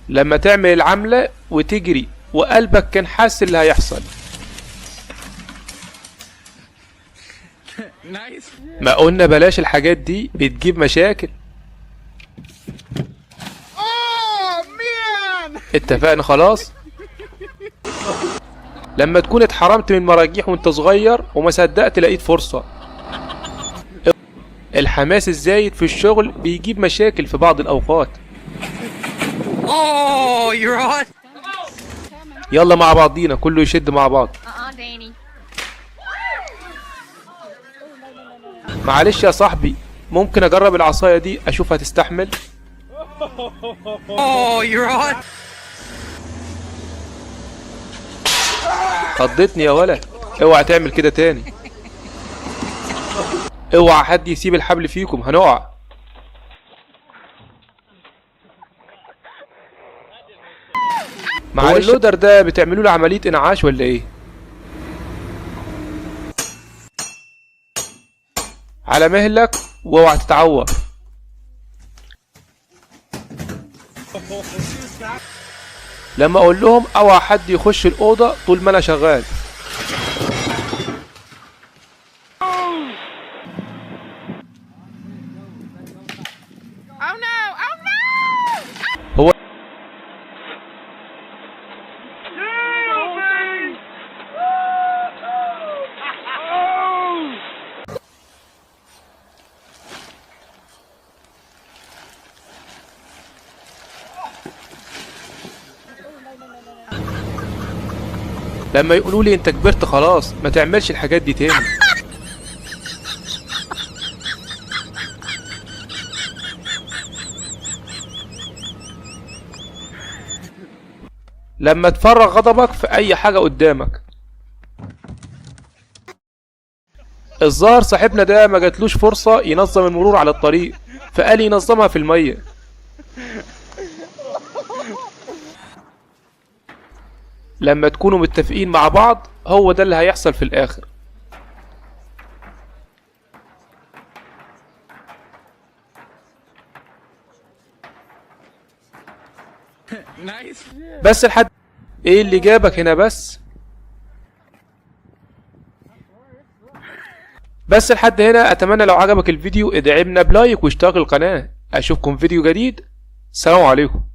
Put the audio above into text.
لما تعمل العملة وتجري وقلبك كان حاسس اللي هيحصل. ما قلنا بلاش الحاجات دي بتجيب مشاكل. اتفقنا خلاص. لما تكون اتحرمت من مراجيح وانت صغير وما صدقت لقيت فرصة. الحماس الزايد في الشغل بيجيب مشاكل في بعض الأوقات. يلا مع بعضينا كله يشد مع بعض. معلش يا صاحبي، ممكن اجرب العصاية دي اشوف هتستحمل؟ خضتني يا ولد، اوعى تعمل كده تاني. اوعى حد يسيب الحبل فيكم هنقع. هو اللودر ده بتعملوا له عملية انعاش ولا ايه؟ على مهلك واوعى تتعور. لما اقول لهم اوعى حد يخش الاوضه طول ما انا شغال. هو لما يقولوا لي انت كبرت خلاص ما تعملش الحاجات دي تاني. لما تفرغ غضبك في اي حاجة قدامك. الظاهر صاحبنا ده ما جاتلوش فرصة ينظم المرور على الطريق فقال ينظمها في المية. لما تكونوا متفقين مع بعض هو ده اللي هيحصل في الاخر. بس لحد ايه اللي جابك هنا بس لحد هنا. اتمنى لو عجبك الفيديو ادعمنا بلايك واشتراك القناة. اشوفكم فيديو جديد. السلام عليكم.